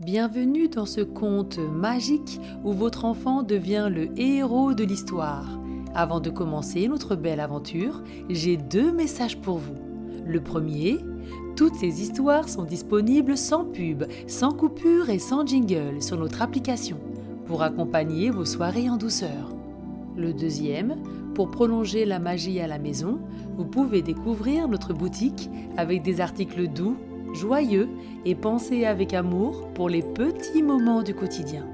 Bienvenue dans ce conte magique où votre enfant devient le héros de l'histoire. Avant de commencer notre belle aventure, j'ai 2 messages pour vous. Le premier, toutes ces histoires sont disponibles sans pub, sans coupure et sans jingle sur notre application pour accompagner vos soirées en douceur. Le deuxième, pour prolonger la magie à la maison, vous pouvez découvrir notre boutique avec des articles doux, joyeux et pensés avec amour pour les petits moments du quotidien.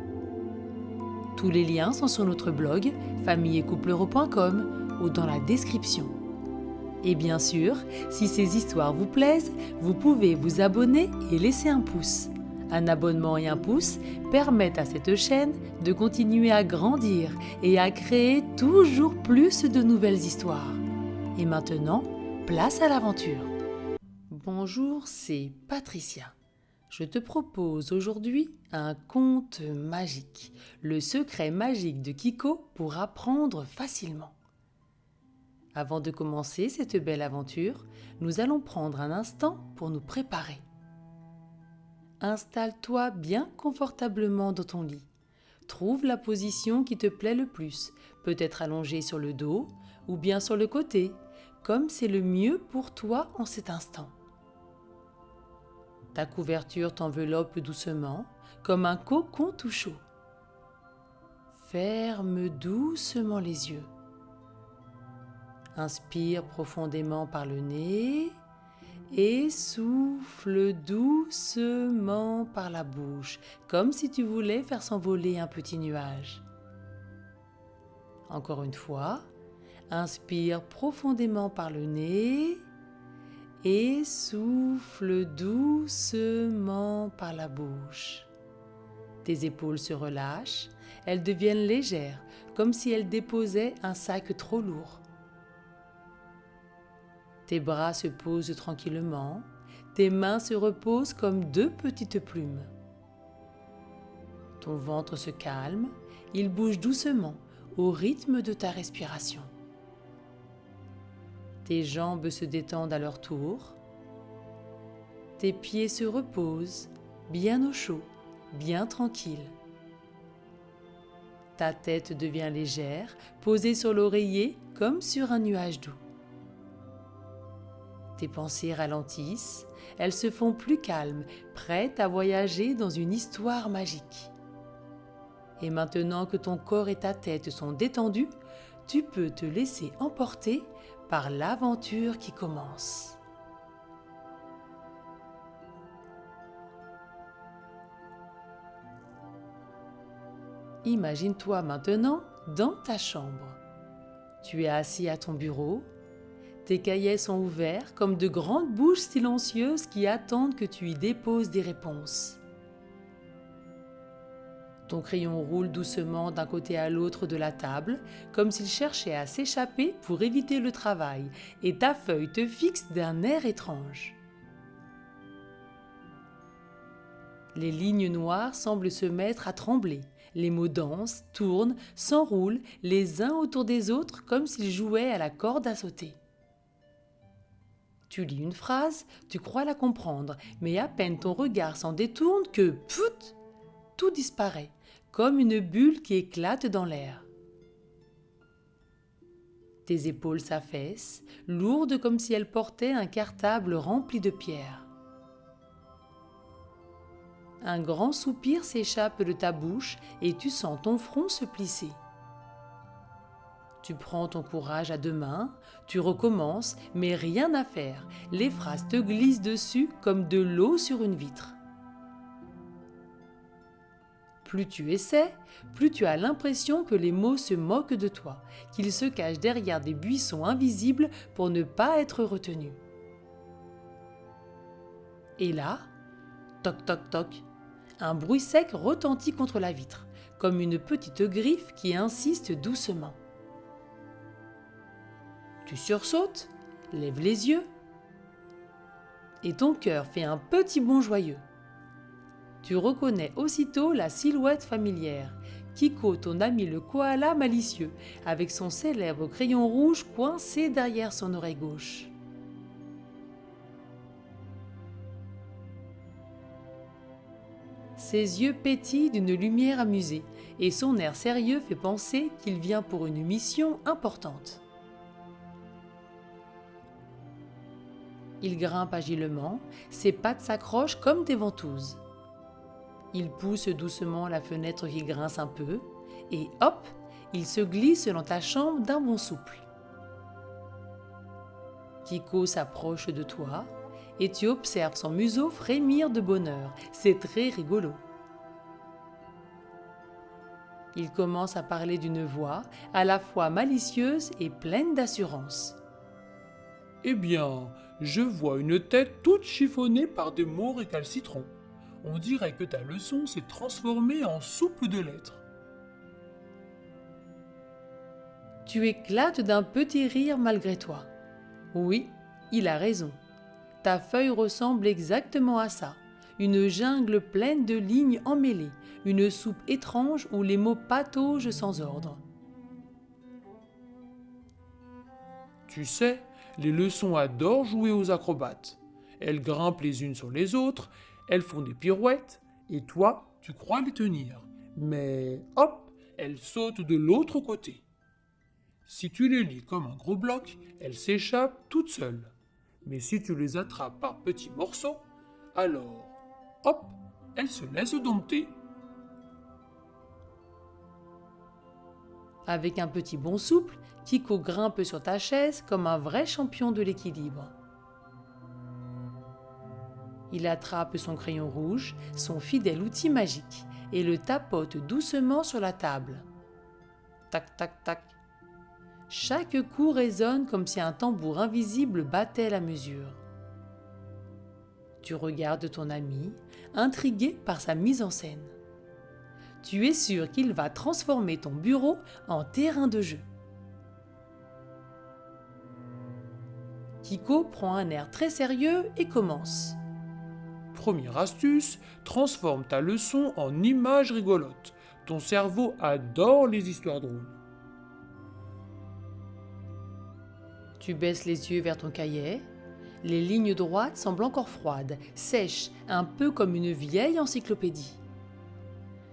Tous les liens sont sur notre blog familleetcoupleheureux.com ou dans la description. Et bien sûr, si ces histoires vous plaisent, vous pouvez vous abonner et laisser un pouce. Un abonnement et un pouce permettent à cette chaîne de continuer à grandir et à créer toujours plus de nouvelles histoires. Et maintenant, place à l'aventure. Bonjour, c'est Patricia. Je te propose aujourd'hui un conte magique, le secret magique de Kiko pour apprendre facilement. Avant de commencer cette belle aventure, nous allons prendre un instant pour nous préparer. Installe-toi bien confortablement dans ton lit. Trouve la position qui te plaît le plus, peut-être allongé sur le dos ou bien sur le côté, comme c'est le mieux pour toi en cet instant. Ta couverture t'enveloppe doucement, comme un cocon tout chaud. Ferme doucement les yeux. Inspire profondément par le nez et souffle doucement par la bouche, comme si tu voulais faire s'envoler un petit nuage. Encore une fois, inspire profondément par le nez et souffle doucement par la bouche. Tes épaules se relâchent, elles deviennent légères, comme si elles déposaient un sac trop lourd. Tes bras se posent tranquillement, tes mains se reposent comme 2 petites plumes. Ton ventre se calme, il bouge doucement au rythme de ta respiration. Tes jambes se détendent à leur tour. Tes pieds se reposent, bien au chaud, bien tranquille. Ta tête devient légère, posée sur l'oreiller comme sur un nuage doux. Tes pensées ralentissent, elles se font plus calmes, prêtes à voyager dans une histoire magique. Et maintenant que ton corps et ta tête sont détendus, tu peux te laisser emporter par l'aventure qui commence. Imagine-toi maintenant dans ta chambre. Tu es assis à ton bureau. Tes cahiers sont ouverts comme de grandes bouches silencieuses qui attendent que tu y déposes des réponses. Ton crayon roule doucement d'un côté à l'autre de la table, comme s'il cherchait à s'échapper pour éviter le travail, et ta feuille te fixe d'un air étrange. Les lignes noires semblent se mettre à trembler. Les mots dansent, tournent, s'enroulent les uns autour des autres comme s'ils jouaient à la corde à sauter. Tu lis une phrase, tu crois la comprendre, mais à peine ton regard s'en détourne que, pfft, tout disparaît, comme une bulle qui éclate dans l'air. Tes épaules s'affaissent, lourdes comme si elles portaient un cartable rempli de pierres. Un grand soupir s'échappe de ta bouche et tu sens ton front se plisser. Tu prends ton courage à 2 mains, tu recommences, mais rien à faire. Les phrases te glissent dessus comme de l'eau sur une vitre. Plus tu essaies, plus tu as l'impression que les mots se moquent de toi, qu'ils se cachent derrière des buissons invisibles pour ne pas être retenus. Et là, toc toc toc, un bruit sec retentit contre la vitre, comme une petite griffe qui insiste doucement. Tu sursautes, lèves les yeux, et ton cœur fait un petit bond joyeux. Tu reconnais aussitôt la silhouette familière, Kiko, ton ami le koala malicieux, avec son célèbre crayon rouge coincé derrière son oreille gauche. Ses yeux pétillent d'une lumière amusée et son air sérieux fait penser qu'il vient pour une mission importante. Il grimpe agilement, ses pattes s'accrochent comme des ventouses. Il pousse doucement la fenêtre qui grince un peu et hop, il se glisse dans ta chambre d'un bond souple. Kiko s'approche de toi et tu observes son museau frémir de bonheur. C'est très rigolo. Il commence à parler d'une voix à la fois malicieuse et pleine d'assurance. Eh bien, je vois une tête toute chiffonnée par des mots récalcitrants. On dirait que ta leçon s'est transformée en soupe de lettres. Tu éclates d'un petit rire malgré toi. Oui, il a raison. Ta feuille ressemble exactement à ça. Une jungle pleine de lignes emmêlées, une soupe étrange où les mots pataugent sans ordre. Tu sais, les leçons adorent jouer aux acrobates. Elles grimpent les unes sur les autres, elles font des pirouettes, et toi, tu crois les tenir. Mais hop, elles sautent de l'autre côté. Si tu les lis comme un gros bloc, elles s'échappent toutes seules. Mais si tu les attrapes par petits morceaux, alors, hop, elles se laissent dompter. Avec un petit bond souple, Kiko grimpe sur ta chaise comme un vrai champion de l'équilibre. Il attrape son crayon rouge, son fidèle outil magique, et le tapote doucement sur la table. Tac, tac, tac. Chaque coup résonne comme si un tambour invisible battait la mesure. Tu regardes ton ami, intrigué par sa mise en scène. Tu es sûr qu'il va transformer ton bureau en terrain de jeu. Kiko prend un air très sérieux et commence. Première astuce, transforme ta leçon en image rigolote. Ton cerveau adore les histoires drôles. Tu baisses les yeux vers ton cahier. Les lignes droites semblent encore froides, sèches, un peu comme une vieille encyclopédie.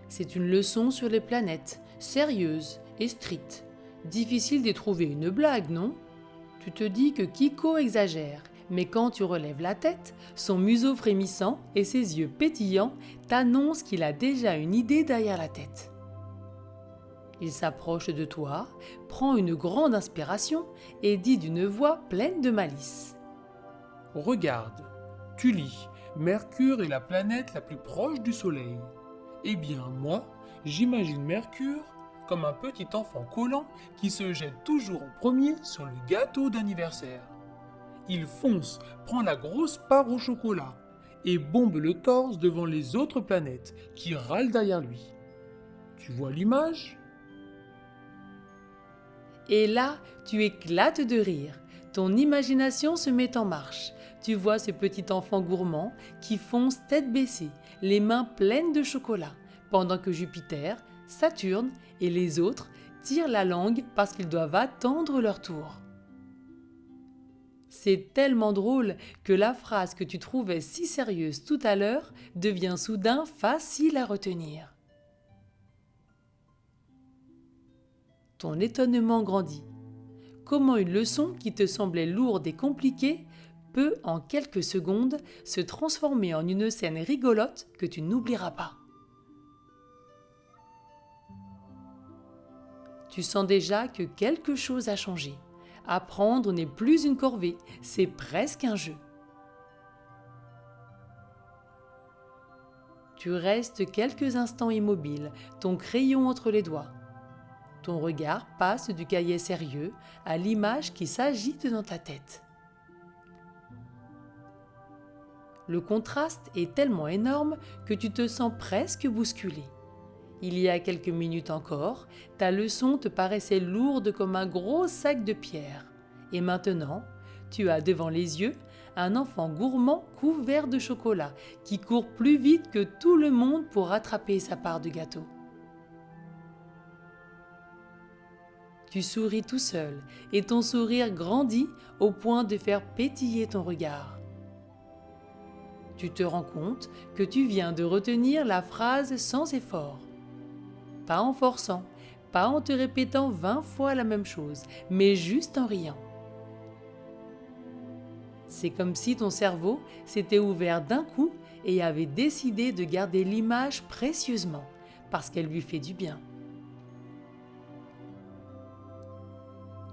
C'est une leçon sur les planètes, sérieuse et stricte. Difficile d'y trouver une blague, non? Tu te dis que Kiko exagère, mais quand tu relèves la tête, son museau frémissant et ses yeux pétillants t'annoncent qu'il a déjà une idée derrière la tête. Il s'approche de toi, prend une grande inspiration et dit d'une voix pleine de malice. Regarde, tu lis, Mercure est la planète la plus proche du Soleil. Eh bien, moi, j'imagine Mercure comme un petit enfant collant qui se jette toujours en premier sur le gâteau d'anniversaire. Il fonce, prend la grosse part au chocolat et bombe le torse devant les autres planètes qui râlent derrière lui. Tu vois l'image ? Et là, tu éclates de rire. Ton imagination se met en marche. Tu vois ce petit enfant gourmand qui fonce tête baissée, les mains pleines de chocolat, pendant que Jupiter, Saturne et les autres tirent la langue parce qu'ils doivent attendre leur tour. C'est tellement drôle que la phrase que tu trouvais si sérieuse tout à l'heure devient soudain facile à retenir. Ton étonnement grandit. Comment une leçon qui te semblait lourde et compliquée peut, en quelques secondes, se transformer en une scène rigolote que tu n'oublieras pas. Tu sens déjà que quelque chose a changé. Apprendre n'est plus une corvée, c'est presque un jeu. Tu restes quelques instants immobile, ton crayon entre les doigts. Ton regard passe du cahier sérieux à l'image qui s'agite dans ta tête. Le contraste est tellement énorme que tu te sens presque bousculé. Il y a quelques minutes encore, ta leçon te paraissait lourde comme un gros sac de pierre. Et maintenant, tu as devant les yeux un enfant gourmand couvert de chocolat qui court plus vite que tout le monde pour rattraper sa part de gâteau. Tu souris tout seul et ton sourire grandit au point de faire pétiller ton regard. Tu te rends compte que tu viens de retenir la phrase sans effort. Pas en forçant, pas en te répétant 20 fois la même chose, mais juste en riant. C'est comme si ton cerveau s'était ouvert d'un coup et avait décidé de garder l'image précieusement, parce qu'elle lui fait du bien.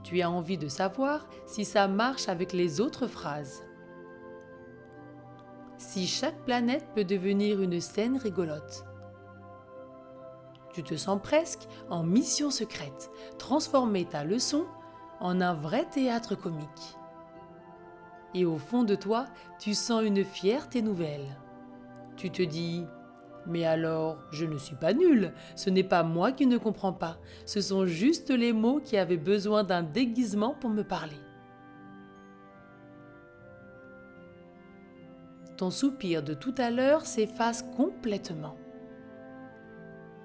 Tu as envie de savoir si ça marche avec les autres phrases. Si chaque planète peut devenir une scène rigolote. Tu te sens presque en mission secrète, transformer ta leçon en un vrai théâtre comique. Et au fond de toi, tu sens une fierté nouvelle. Tu te dis « Mais alors, je ne suis pas nulle, ce n'est pas moi qui ne comprends pas, ce sont juste les mots qui avaient besoin d'un déguisement pour me parler. » Ton soupir de tout à l'heure s'efface complètement.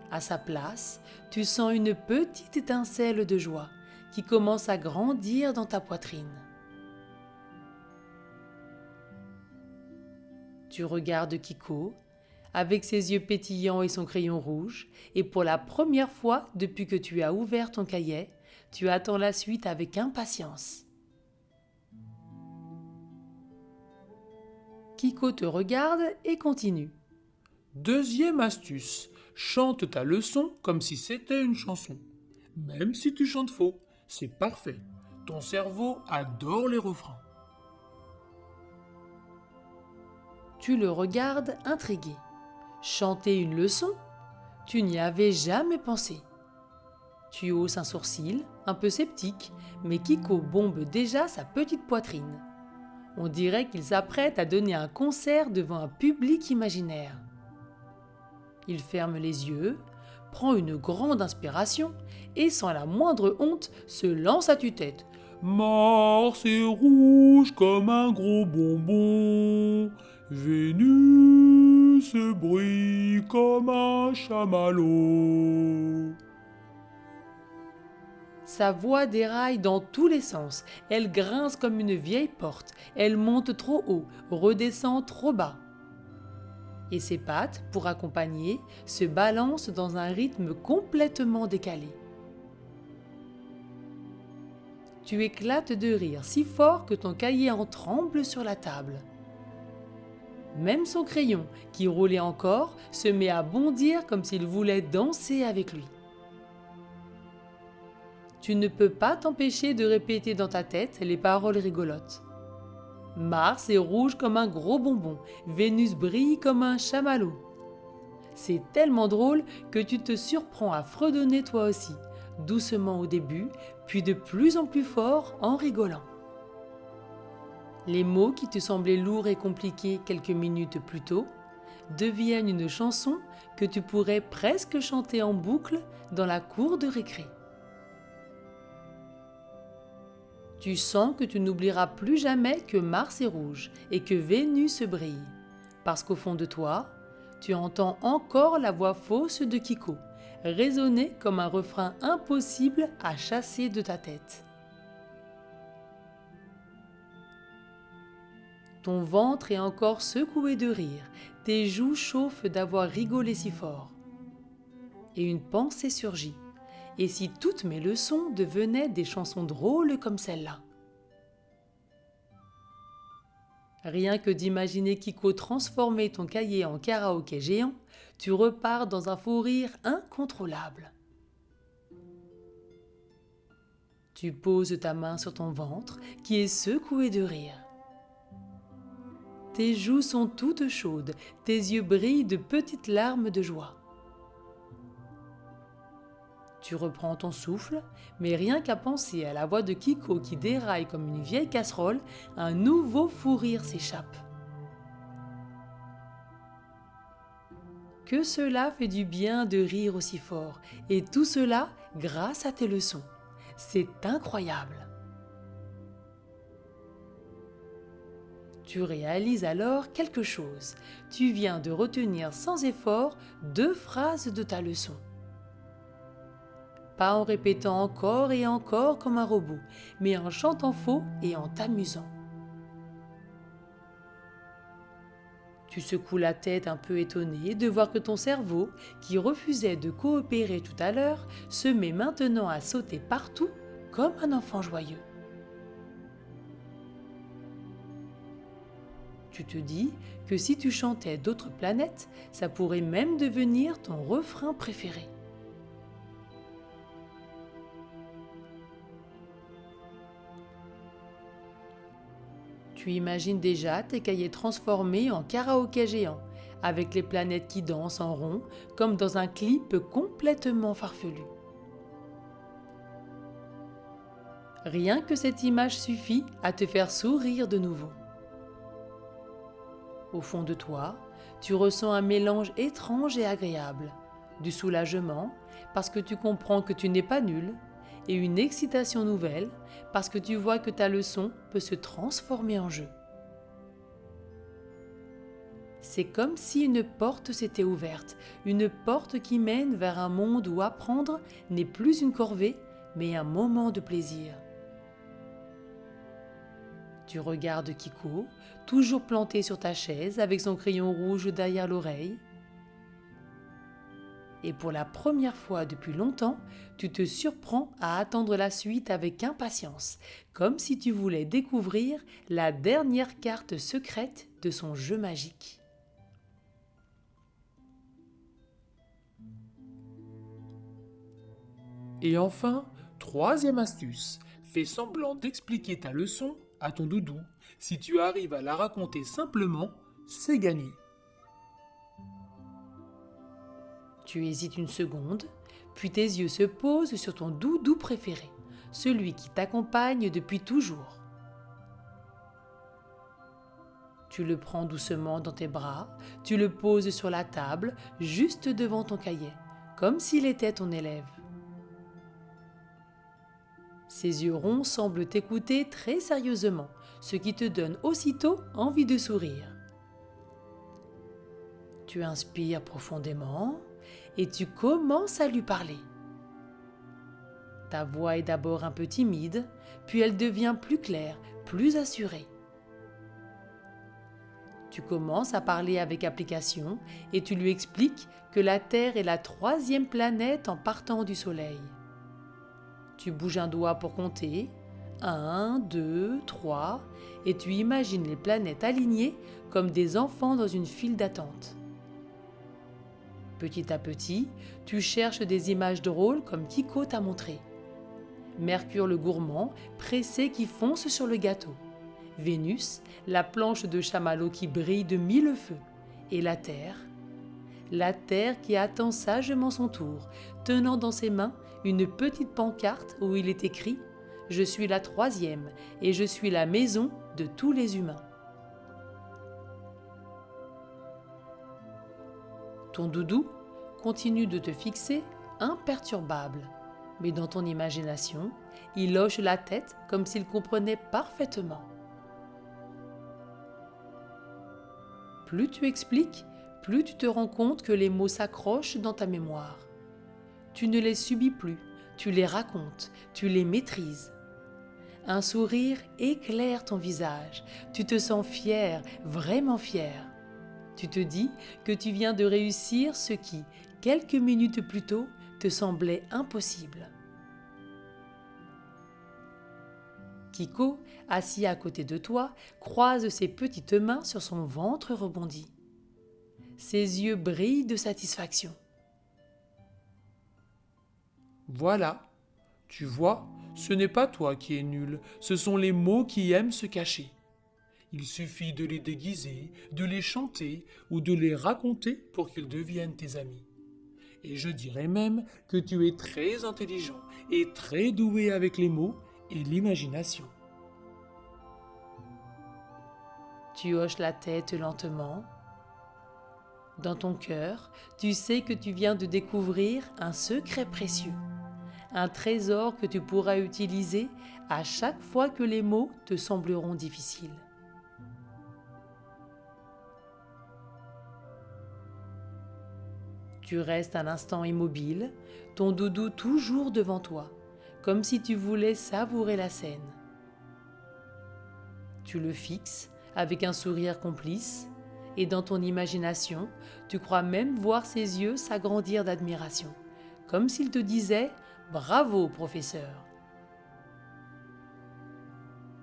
À sa place, tu sens une petite étincelle de joie qui commence à grandir dans ta poitrine. Tu regardes Kiko, avec ses yeux pétillants et son crayon rouge, et pour la première fois depuis que tu as ouvert ton cahier, tu attends la suite avec impatience. Kiko te regarde et continue. Deuxième astuce, chante ta leçon comme si c'était une chanson. Même si tu chantes faux, c'est parfait. Ton cerveau adore les refrains. Tu le regardes intrigué. Chanter une leçon? Tu n'y avais jamais pensé. Tu hausses un sourcil, un peu sceptique, mais Kiko bombe déjà sa petite poitrine. On dirait qu'il s'apprête à donner un concert devant un public imaginaire. Il ferme les yeux, prend une grande inspiration et sans la moindre honte se lance à tue-tête. Mars est rouge comme un gros bonbon, Vénus brille comme un chamallow. Sa voix déraille dans tous les sens, elle grince comme une vieille porte, elle monte trop haut, redescend trop bas. Et ses pattes, pour accompagner, se balancent dans un rythme complètement décalé. Tu éclates de rire si fort que ton cahier en tremble sur la table. Même son crayon, qui roulait encore, se met à bondir comme s'il voulait danser avec lui. Tu ne peux pas t'empêcher de répéter dans ta tête les paroles rigolotes. Mars est rouge comme un gros bonbon, Vénus brille comme un chamallow. C'est tellement drôle que tu te surprends à fredonner toi aussi, doucement au début, puis de plus en plus fort en rigolant. Les mots qui te semblaient lourds et compliqués quelques minutes plus tôt deviennent une chanson que tu pourrais presque chanter en boucle dans la cour de récré. Tu sens que tu n'oublieras plus jamais que Mars est rouge et que Vénus brille, parce qu'au fond de toi, tu entends encore la voix fausse de Kiko, résonner comme un refrain impossible à chasser de ta tête. Ton ventre est encore secoué de rire, tes joues chauffent d'avoir rigolé si fort. Et une pensée surgit. Et si toutes mes leçons devenaient des chansons drôles comme celle-là? Rien que d'imaginer Kiko transformer ton cahier en karaoké géant, tu repars dans un fou rire incontrôlable. Tu poses ta main sur ton ventre qui est secoué de rire. Tes joues sont toutes chaudes, tes yeux brillent de petites larmes de joie. Tu reprends ton souffle, mais rien qu'à penser à la voix de Kiko qui déraille comme une vieille casserole, un nouveau fou rire s'échappe. Que cela fait du bien de rire aussi fort, et tout cela grâce à tes leçons. C'est incroyable. Tu réalises alors quelque chose. Tu viens de retenir sans effort 2 phrases de ta leçon. Pas en répétant encore et encore comme un robot, mais en chantant faux et en t'amusant. Tu secoues la tête un peu étonné de voir que ton cerveau, qui refusait de coopérer tout à l'heure, se met maintenant à sauter partout comme un enfant joyeux. Tu te dis que si tu chantais d'autres planètes, ça pourrait même devenir ton refrain préféré. Tu imagines déjà tes cahiers transformés en karaoké géant, avec les planètes qui dansent en rond, comme dans un clip complètement farfelu. Rien que cette image suffit à te faire sourire de nouveau. Au fond de toi, tu ressens un mélange étrange et agréable, du soulagement parce que tu comprends que tu n'es pas nul, et une excitation nouvelle parce que tu vois que ta leçon peut se transformer en jeu. C'est comme si une porte s'était ouverte, une porte qui mène vers un monde où apprendre n'est plus une corvée, mais un moment de plaisir. Tu regardes Kiko, toujours planté sur ta chaise avec son crayon rouge derrière l'oreille. Et pour la première fois depuis longtemps, tu te surprends à attendre la suite avec impatience, comme si tu voulais découvrir la dernière carte secrète de son jeu magique. Et enfin, troisième astuce, fais semblant d'expliquer ta leçon à ton doudou. Si tu arrives à la raconter simplement, c'est gagné. Tu hésites une seconde, puis tes yeux se posent sur ton doudou préféré, celui qui t'accompagne depuis toujours. Tu le prends doucement dans tes bras, tu le poses sur la table, juste devant ton cahier, comme s'il était ton élève. Ses yeux ronds semblent t'écouter très sérieusement, ce qui te donne aussitôt envie de sourire. Tu inspires profondément et tu commences à lui parler. Ta voix est d'abord un peu timide, puis elle devient plus claire, plus assurée. Tu commences à parler avec application et tu lui expliques que la Terre est la 3e planète en partant du Soleil. Tu bouges un doigt pour compter, 1, 2, 3, et tu imagines les planètes alignées comme des enfants dans une file d'attente. Petit à petit, tu cherches des images drôles comme Kiko t'a montré. Mercure le gourmand, pressé qui fonce sur le gâteau. Vénus, la planche de chamallow qui brille de 1000 feux. Et la Terre qui attend sagement son tour, tenant dans ses mains une petite pancarte où il est écrit « Je suis la 3e et je suis la maison de tous les humains ». Ton doudou continue de te fixer imperturbable, mais dans ton imagination, il hoche la tête comme s'il comprenait parfaitement. Plus tu expliques, plus tu te rends compte que les mots s'accrochent dans ta mémoire. Tu ne les subis plus, tu les racontes, tu les maîtrises. Un sourire éclaire ton visage, tu te sens fier, vraiment fier. Tu te dis que tu viens de réussir ce qui, quelques minutes plus tôt, te semblait impossible. Kiko, assis à côté de toi, croise ses petites mains sur son ventre rebondi. Ses yeux brillent de satisfaction. Voilà, tu vois, ce n'est pas toi qui es nul, ce sont les mots qui aiment se cacher. Il suffit de les déguiser, de les chanter ou de les raconter pour qu'ils deviennent tes amis. Et je dirais même que tu es très intelligent et très doué avec les mots et l'imagination. Tu hoches la tête lentement. Dans ton cœur, tu sais que tu viens de découvrir un secret précieux, un trésor que tu pourras utiliser à chaque fois que les mots te sembleront difficiles. Tu restes un instant immobile, ton doudou toujours devant toi, comme si tu voulais savourer la scène. Tu le fixes avec un sourire complice Et dans ton imagination, tu crois même voir ses yeux s'agrandir d'admiration, comme s'il te disait « Bravo, professeur !»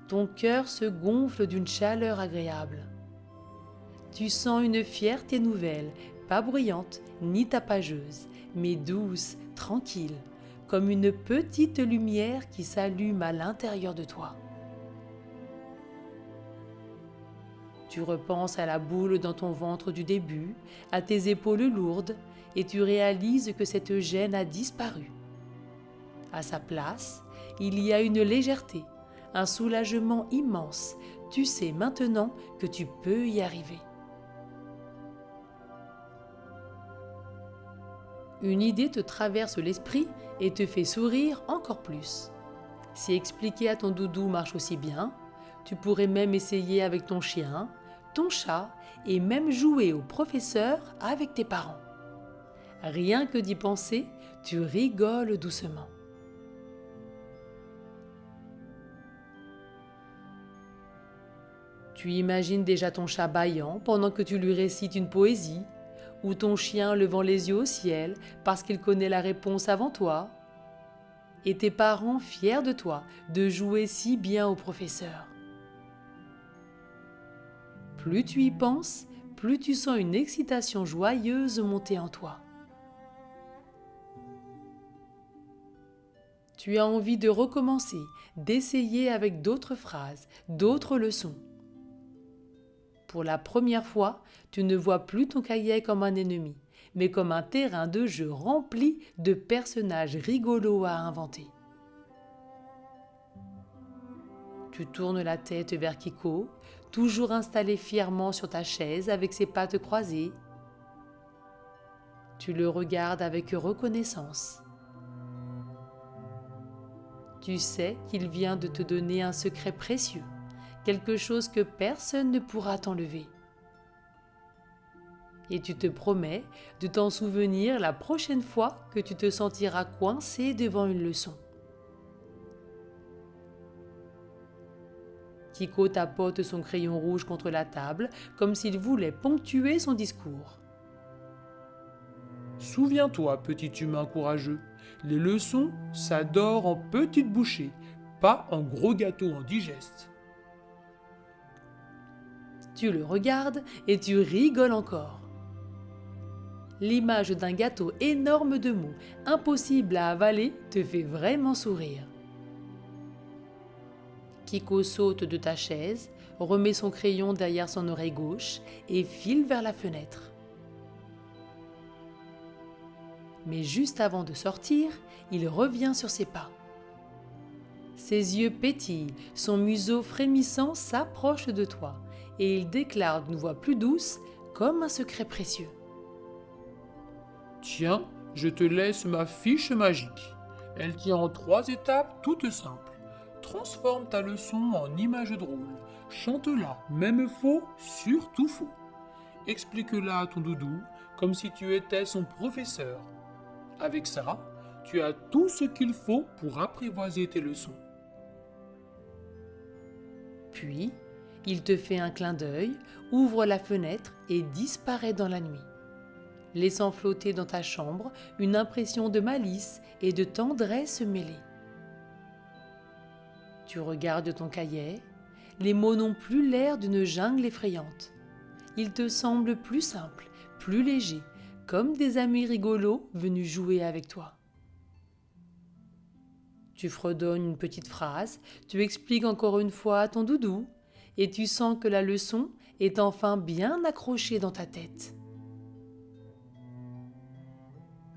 Ton cœur se gonfle d'une chaleur agréable. Tu sens une fierté nouvelle, pas bruyante ni tapageuse, mais douce, tranquille, comme une petite lumière qui s'allume à l'intérieur de toi. Tu repenses à la boule dans ton ventre du début, à tes épaules lourdes, et tu réalises que cette gêne a disparu. À sa place, il y a une légèreté, un soulagement immense. Tu sais maintenant que tu peux y arriver. Une idée te traverse l'esprit et te fait sourire encore plus. Si expliquer à ton doudou marche aussi bien, tu pourrais même essayer avec ton chien, ton chat et même jouer au professeur avec tes parents. Rien que d'y penser, tu rigoles doucement. Tu imagines déjà ton chat bâillant pendant que tu lui récites une poésie, ou ton chien levant les yeux au ciel parce qu'il connaît la réponse avant toi, et tes parents fiers de toi de jouer si bien au professeur. Plus tu y penses, plus tu sens une excitation joyeuse monter en toi. Tu as envie de recommencer, d'essayer avec d'autres phrases, d'autres leçons. Pour la première fois, tu ne vois plus ton cahier comme un ennemi, mais comme un terrain de jeu rempli de personnages rigolos à inventer. Tu tournes la tête vers Kiko, toujours installé fièrement sur ta chaise avec ses pattes croisées. Tu le regardes avec reconnaissance. Tu sais qu'il vient de te donner un secret précieux, quelque chose que personne ne pourra t'enlever. Et tu te promets de t'en souvenir la prochaine fois que tu te sentiras coincé devant une leçon. Kiko tapote son crayon rouge contre la table comme s'il voulait ponctuer son discours. Souviens-toi, petit humain courageux, les leçons, ça dort en petites bouchées, pas en gros gâteaux indigestes. Tu le regardes et tu rigoles encore. L'image d'un gâteau énorme de mots, impossible à avaler, te fait vraiment sourire. Kiko saute de ta chaise, remet son crayon derrière son oreille gauche et file vers la fenêtre. Mais juste avant de sortir, il revient sur ses pas. Ses yeux pétillent, son museau frémissant s'approche de toi et il déclare d'une voix plus douce, comme un secret précieux. Tiens, je te laisse ma fiche magique. Elle tient en 3 étapes toutes simples. Transforme ta leçon en image drôle. Chante-la, même faux, surtout faux. Explique-la à ton doudou comme si tu étais son professeur. Avec ça, tu as tout ce qu'il faut pour apprivoiser tes leçons. Puis, il te fait un clin d'œil, ouvre la fenêtre et disparaît dans la nuit, laissant flotter dans ta chambre une impression de malice et de tendresse mêlée. Tu regardes ton cahier, les mots n'ont plus l'air d'une jungle effrayante. Ils te semblent plus simples, plus légers, comme des amis rigolos venus jouer avec toi. Tu fredonnes une petite phrase, tu expliques encore une fois à ton doudou, et tu sens que la leçon est enfin bien accrochée dans ta tête.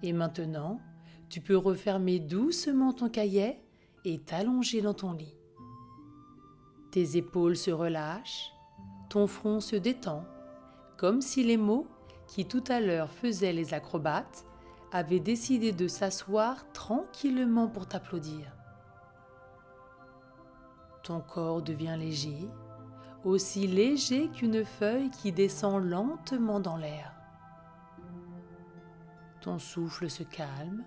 Et maintenant, tu peux refermer doucement ton cahier et t'allonger dans ton lit. Tes épaules se relâchent, ton front se détend, comme si les mots, qui tout à l'heure faisaient les acrobates, avaient décidé de s'asseoir tranquillement pour t'applaudir. Ton corps devient léger, aussi léger qu'une feuille qui descend lentement dans l'air. Ton souffle se calme,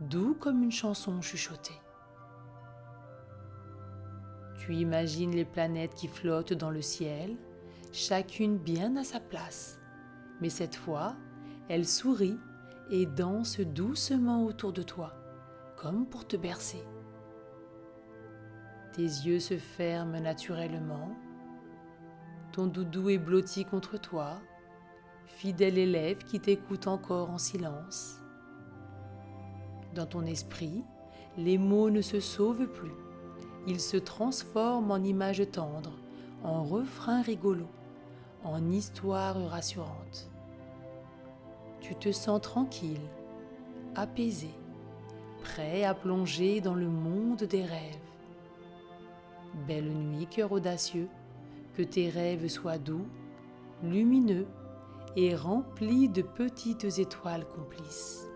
doux comme une chanson chuchotée. Tu imagines les planètes qui flottent dans le ciel, chacune bien à sa place. Mais cette fois, elle sourit et danse doucement autour de toi, comme pour te bercer. Tes yeux se ferment naturellement, ton doudou est blotti contre toi, fidèle élève qui t'écoute encore en silence. Dans ton esprit, les mots ne se sauvent plus, ils se transforment en images tendres, en refrains rigolos, en histoires rassurantes. Tu te sens tranquille, apaisé, prêt à plonger dans le monde des rêves. Belle nuit, cœur audacieux, que tes rêves soient doux, lumineux et remplis de petites étoiles complices.